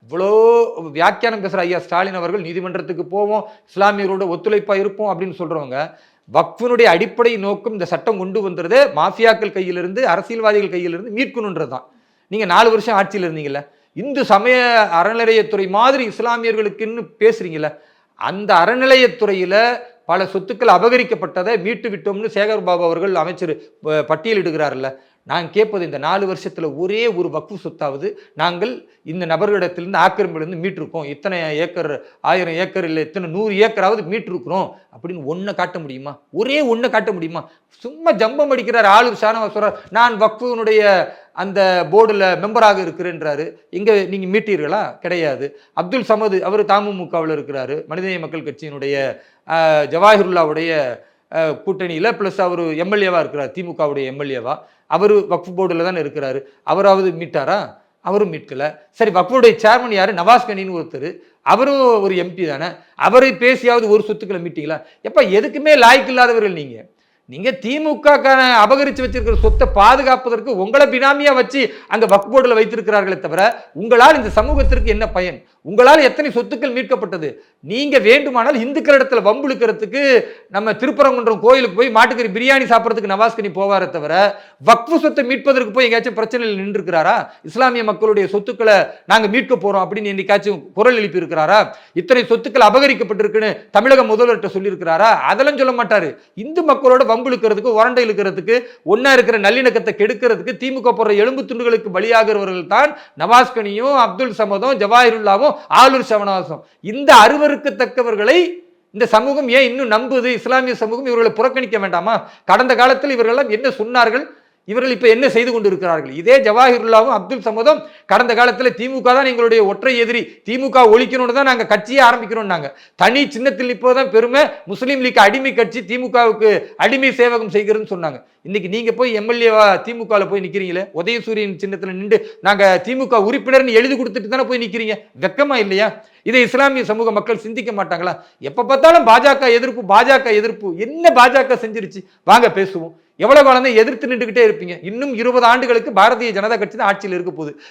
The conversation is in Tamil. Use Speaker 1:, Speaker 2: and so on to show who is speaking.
Speaker 1: இவ்வளோ வியாக்கியானம் பேசுகிற ஐயா ஸ்டாலின் அவர்கள் நீதிமன்றத்துக்கு போவோம், இஸ்லாமியர்களோட ஒத்துழைப்பாக இருப்போம் அப்படின்னு சொல்கிறவங்க, வக்ஃபினுடைய அடிப்படை நோக்கம் இந்த சட்டம் கொண்டு வந்துறது மாஃபியாக்கள் கையிலிருந்து அரசியல்வாதிகள் கையிலிருந்து மீட்கணுன்றது தான். நீங்கள் 4 வருஷம் ஆட்சியில் இருந்தீங்கல்ல, இந்து சமய அறநிலையத்துறை மாதிரி இஸ்லாமியர்களுக்குன்னு பேசுறீங்கல்ல, அந்த அறநிலையத்துறையில் பல சொத்துக்கள் அபகரிக்கப்பட்டதை மீட்டு விட்டோம்னு சேகர் பாபு அவர்கள் அமைச்சர் பட்டியலிடுகிறார்ல. நான் கேட்பது இந்த 4 வருஷத்தில் ஒரே ஒரு வக்ஃபு சொத்தாவது நாங்கள் இந்த நபர்களிடத்திலிருந்து ஆக்கிரமிப்பிலிருந்து மீட்டிருக்கோம், இத்தனை ஏக்கர் 1000 ஏக்கர் இல்லை இத்தனை 100 ஏக்கராவது மீட்டிருக்கிறோம் அப்படின்னு ஒன்றை காட்ட முடியுமா? ஒரே ஒன்றை காட்ட முடியுமா? சும்மா ஜம்பம் அடிக்கிறார் ஆளுர் ஷானவாஸ் சொல்றார், நான் வக்ஃபுனுடைய அந்த போர்டில் மெம்பராக இருக்கிறேன்றாரு. இங்கே நீங்கள் மீட்டீர்களா? கிடையாது. அப்துல் சமது அவர் தமுமுகவில் இருக்கிறாரு, மனிதநேய மக்கள் கட்சியினுடைய ஜவாஹிருல்லாவுடைய கூட்டணியில் ப்ளஸ் அவர் எம்எல்ஏவா இருக்கிறார், திமுகவுடைய எம்எல்ஏவா. அவர் வக்ஃப் போர்டில் தானே இருக்கிறாரு. அவராவது மீட்டாரா? அவரும் மீட்கல. சரி, வக்ஃபுடைய சேர்மன் யாரு? நவாஸ் கனின்னு ஒருத்தர், அவரும் ஒரு எம்பி தானே. அவரை பேசியாவது ஒரு சொத்துக்களை மீட்டிங்களா? எப்ப எதுக்குமே லாய்க்கு இல்லாதவர்கள் நீங்க திமுக அபகரிச்சு வச்சிருக்கிற சொத்தை பாதுகாப்பதற்கு உங்களை பினாமியா வச்சு அங்க வக்ஃப் போர்டில் வைத்திருக்கிறார்களே தவிர உங்களால் இந்த சமூகத்திற்கு என்ன பயன்? உங்களால் எத்தனை சொத்துக்கள் மீட்கப்பட்டது? நீங்க வேண்டுமானால் இந்துக்களிடத்துல வம்புழுக்கிறதுக்கு நம்ம திருப்பரங்குன்றம் கோயிலுக்கு போய் மாட்டுக்கறி பிரியாணி சாப்பிட்றதுக்கு நவாஸ்கனி போவாரே தவிர வக்ஃபு சொத்தை மீட்பதற்கு போய் எங்கேயாச்சும் பிரச்சனையில் நின்று இருக்கிறாரா? இஸ்லாமிய மக்களுடைய சொத்துக்களை நாங்க மீட்க போறோம் அப்படின்னு என்னைக்காச்சும் குரல் எழுப்பி இருக்கிறாரா? இத்தனை சொத்துக்கள் அபகரிக்கப்பட்டிருக்குன்னு தமிழக முதல்வர்கிட்ட சொல்லி இருக்கிறாரா? அதெல்லாம் சொல்ல மாட்டாரு. இந்து மக்களோட வம்புழுக்கிறதுக்கு உரண்டை இழுக்கிறதுக்கு ஒன்னா இருக்கிற நல்லிணக்கத்தை கெடுக்கிறதுக்கு திமுக போற எலும்பு துண்டுகளுக்கு பலியாகிறவர்கள் தான் நவாஸ்கனியும் அப்துல் சமதும் ஜவாஹிருல்லாவும் ஆளுர் ஷானவாஸும். இந்த அருவருக்கத்தக்கவர்களை இந்த சமூகம் ஏன் இன்னும் நம்புது? இஸ்லாமிய சமூகம் இவர்களை புறக்கணிக்க வேண்டாமா? கடந்த காலத்தில் இவர்கள் என்ன சொன்னார்கள்? இவர்கள் இப்ப என்ன செய்து கொண்டிருக்கிறார்கள்? இதே ஜவாஹிருல்லாவும் அப்துல் சமதும் கடந்த காலத்தில் திமுக தான் எங்களுடைய ஒற்றை எதிரி, திமுக ஒழிக்கணும்னு தான் நாங்க கட்சியே ஆரம்பிக்கிறோம், நாங்க தனி சின்னத்தில் நிற்பதுதான் பெருமை, முஸ்லீம் லீக் அடிமை கட்சி, திமுகவுக்கு அடிமை சேவகம் செய்கிறதுன்னு சொன்னாங்க. இன்னைக்கு நீங்க போய் எம்எல்ஏவா திமுக போய் நிக்கிறீங்களே, உதயசூரியன் சின்னத்தில் நின்று நாங்க திமுக உறுப்பினர் எழுதி கொடுத்துட்டு தானே போய் நிக்கிறீங்க. வெக்கமா இல்லையா? இதை இஸ்லாமிய சமூக மக்கள் சிந்திக்க மாட்டாங்களா? எப்ப பார்த்தாலும் பாஜக எதிர்ப்பு, பாஜக எதிர்ப்பு. என்ன பாஜக செஞ்சிருச்சு? வாங்க பேசுவோம். எவ்வளவு காலம் எதிர்த்து நின்றுகிட்டே இருப்பீங்க? இன்னும் 20 ஆண்டுகளுக்கு பாரதிய ஜனதா கட்சி தான் ஆட்சியில் இருக்க போகுது.